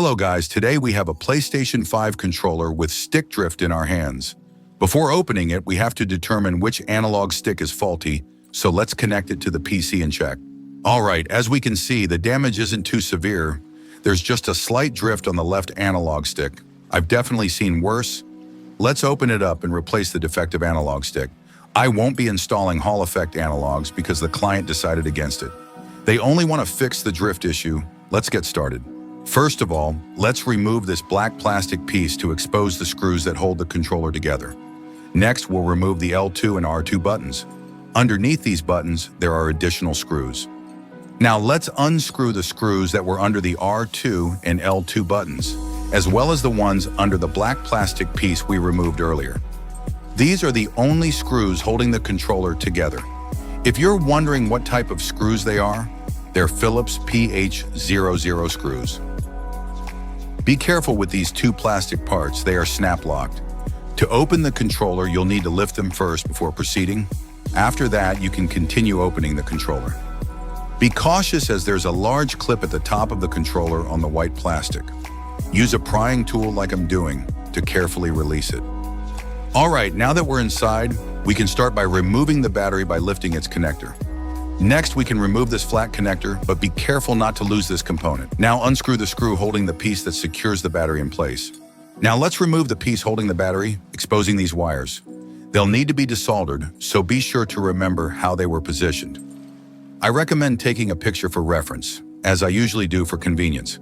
Hello guys, today we have a PlayStation 5 controller with stick drift in our hands. Before opening it, we have to determine which analog stick is faulty, so let's connect it to the PC and check. Alright, as we can see, the damage isn't too severe. There's just a slight drift on the left analog stick. I've definitely seen worse. Let's open it up and replace the defective analog stick. I won't be installing Hall effect analogs because the client decided against it. They only want to fix the drift issue. Let's get started. First of all, let's remove this black plastic piece to expose the screws that hold the controller together. Next, we'll remove the L2 and R2 buttons. Underneath these buttons, there are additional screws. Now let's unscrew the screws that were under the R2 and L2 buttons, as well as the ones under the black plastic piece we removed earlier. These are the only screws holding the controller together. If you're wondering what type of screws they are, they're Phillips PH00 screws. Be careful with these two plastic parts, they are snap-locked. To open the controller, you'll need to lift them first before proceeding. After that, you can continue opening the controller. Be cautious as there's a large clip at the top of the controller on the white plastic. Use a prying tool like I'm doing to carefully release it. Alright, now that we're inside, we can start by removing the battery by lifting its connector. Next, we can remove this flat connector, but be careful not to lose this component. Now unscrew the screw holding the piece that secures the battery in place. Now let's remove the piece holding the battery, exposing these wires. They'll need to be desoldered, so be sure to remember how they were positioned. I recommend taking a picture for reference, as I usually do for convenience.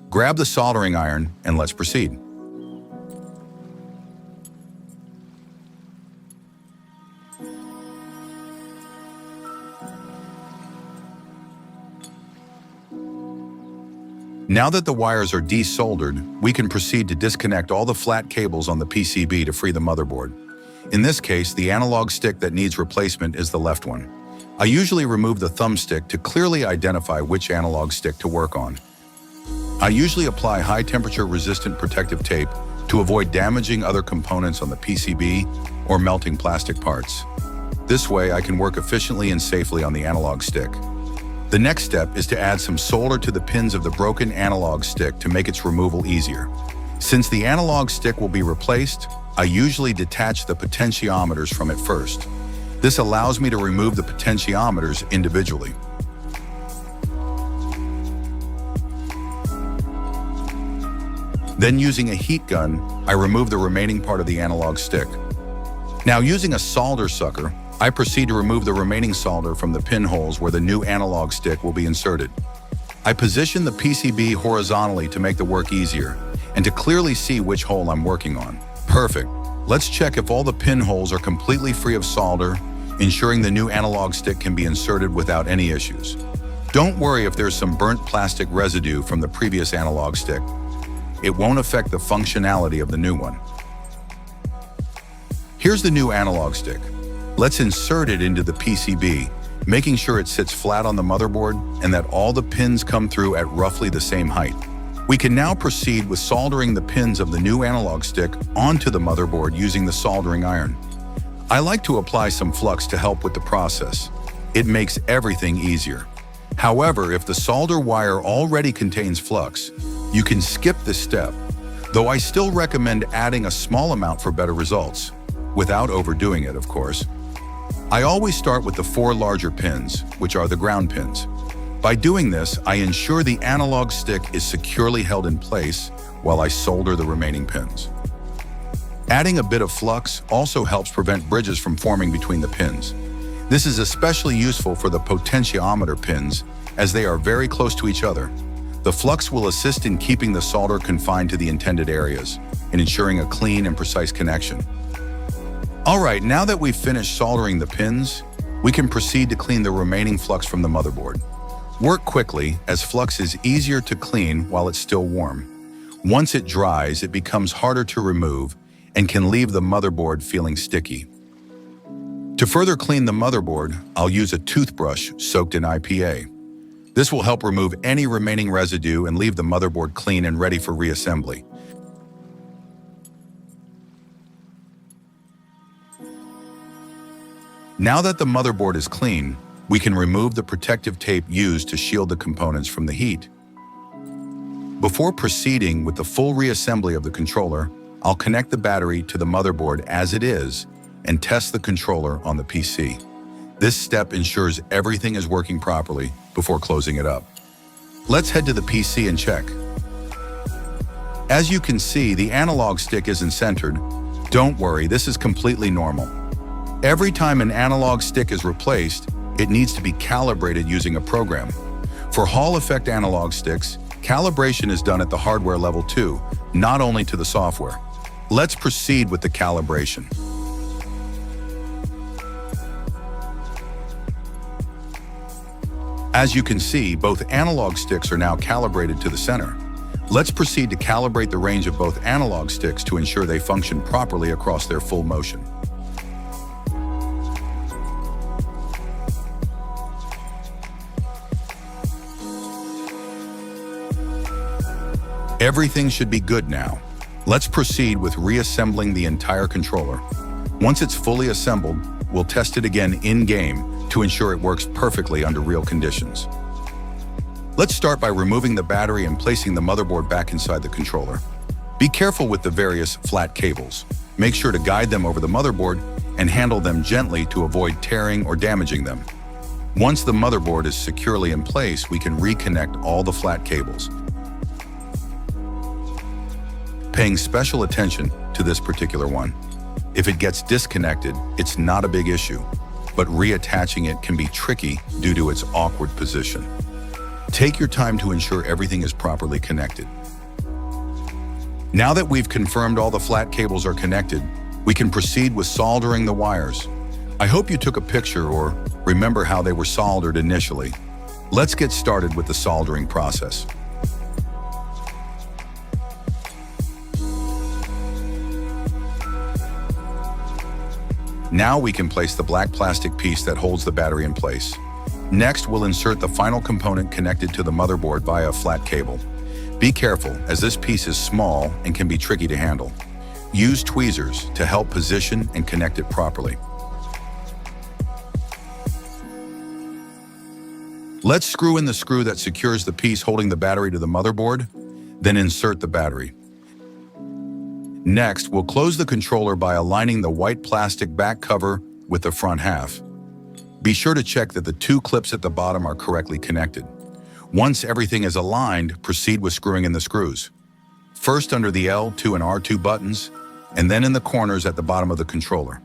Grab the soldering iron and let's proceed. Now that the wires are desoldered, we can proceed to disconnect all the flat cables on the PCB to free the motherboard. In this case, the analog stick that needs replacement is the left one. I usually remove the thumbstick to clearly identify which analog stick to work on. I usually apply high-temperature resistant protective tape to avoid damaging other components on the PCB or melting plastic parts. This way, I can work efficiently and safely on the analog stick. The next step is to add some solder to the pins of the broken analog stick to make its removal easier. Since the analog stick will be replaced, I usually detach the potentiometers from it first. This allows me to remove the potentiometers individually. Then using a heat gun, I remove the remaining part of the analog stick. Now using a solder sucker, I proceed to remove the remaining solder from the pinholes where the new analog stick will be inserted. I position the PCB horizontally to make the work easier and to clearly see which hole I'm working on. Perfect. Let's check if all the pinholes are completely free of solder, ensuring the new analog stick can be inserted without any issues. Don't worry if there's some burnt plastic residue from the previous analog stick. It won't affect the functionality of the new one. Here's the new analog stick. Let's insert it into the PCB, making sure it sits flat on the motherboard and that all the pins come through at roughly the same height. We can now proceed with soldering the pins of the new analog stick onto the motherboard using the soldering iron. I like to apply some flux to help with the process. It makes everything easier. However, if the solder wire already contains flux, you can skip this step, though I still recommend adding a small amount for better results, without overdoing it, of course. I always start with the 4 larger pins, which are the ground pins. By doing this, I ensure the analog stick is securely held in place while I solder the remaining pins. Adding a bit of flux also helps prevent bridges from forming between the pins. This is especially useful for the potentiometer pins, as they are very close to each other. The flux will assist in keeping the solder confined to the intended areas and ensuring a clean and precise connection. Alright, now that we've finished soldering the pins, we can proceed to clean the remaining flux from the motherboard. Work quickly, as flux is easier to clean while it's still warm. Once it dries, it becomes harder to remove and can leave the motherboard feeling sticky. To further clean the motherboard, I'll use a toothbrush soaked in IPA. This will help remove any remaining residue and leave the motherboard clean and ready for reassembly. Now that the motherboard is clean, we can remove the protective tape used to shield the components from the heat. Before proceeding with the full reassembly of the controller, I'll connect the battery to the motherboard as it is and test the controller on the PC. This step ensures everything is working properly before closing it up. Let's head to the PC and check. As you can see, the analog stick isn't centered. Don't worry, this is completely normal. Every time an analog stick is replaced, it needs to be calibrated using a program. For Hall effect analog sticks, calibration is done at the hardware level too, not only to the software. Let's proceed with the calibration. As you can see, both analog sticks are now calibrated to the center. Let's proceed to calibrate the range of both analog sticks to ensure they function properly across their full motion. Everything should be good now. Let's proceed with reassembling the entire controller. Once it's fully assembled, we'll test it again in-game to ensure it works perfectly under real conditions. Let's start by removing the battery and placing the motherboard back inside the controller. Be careful with the various flat cables. Make sure to guide them over the motherboard and handle them gently to avoid tearing or damaging them. Once the motherboard is securely in place, we can reconnect all the flat cables. Paying special attention to this particular one. If it gets disconnected, it's not a big issue, but reattaching it can be tricky due to its awkward position. Take your time to ensure everything is properly connected. Now that we've confirmed all the flat cables are connected, we can proceed with soldering the wires. I hope you took a picture or remember how they were soldered initially. Let's get started with the soldering process. Now we can place the black plastic piece that holds the battery in place. Next, we'll insert the final component connected to the motherboard via a flat cable. Be careful, as this piece is small and can be tricky to handle. Use tweezers to help position and connect it properly. Let's screw in the screw that secures the piece holding the battery to the motherboard, then insert the battery. Next, we'll close the controller by aligning the white plastic back cover with the front half. Be sure to check that the two clips at the bottom are correctly connected. Once everything is aligned, proceed with screwing in the screws. First under the L2 and R2 buttons, and then in the corners at the bottom of the controller.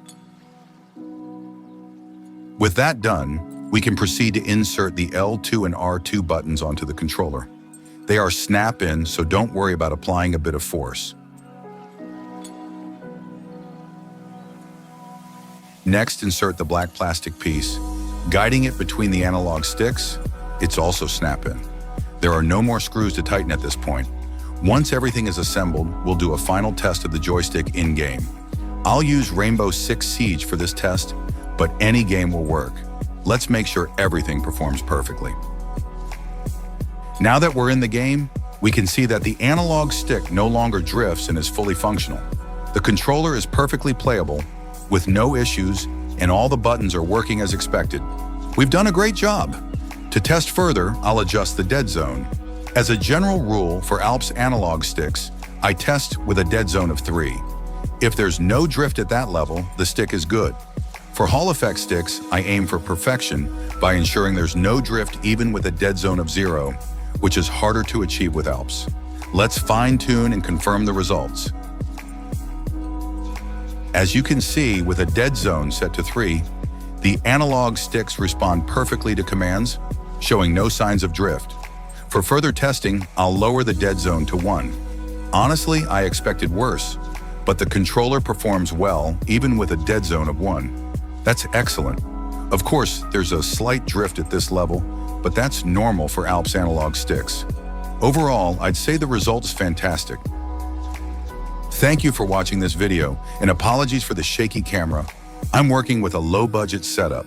With that done, we can proceed to insert the L2 and R2 buttons onto the controller. They are snap-in, so don't worry about applying a bit of force. Next, insert the black plastic piece, guiding it between the analog sticks. It's also snap-in. There are no more screws to tighten at this point. Once everything is assembled, we'll do a final test of the joystick in-game. I'll use Rainbow Six Siege for this test, but any game will work. Let's make sure everything performs perfectly. Now that we're in the game, we can see that the analog stick no longer drifts and is fully functional. The controller is perfectly playable, with no issues, and all the buttons are working as expected. We've done a great job. To test further, I'll adjust the dead zone. As a general rule for Alps analog sticks, I test with a dead zone of 3. If there's no drift at that level, the stick is good. For Hall effect sticks, I aim for perfection by ensuring there's no drift even with a dead zone of 0, which is harder to achieve with Alps. Let's fine-tune and confirm the results. As you can see, with a dead zone set to 3, the analog sticks respond perfectly to commands, showing no signs of drift. For further testing, I'll lower the dead zone to 1. Honestly, I expected worse, but the controller performs well even with a dead zone of 1. That's excellent. Of course, there's a slight drift at this level, but that's normal for Alps analog sticks. Overall, I'd say the result is fantastic. Thank you for watching this video, and apologies for the shaky camera. I'm working with a low-budget setup.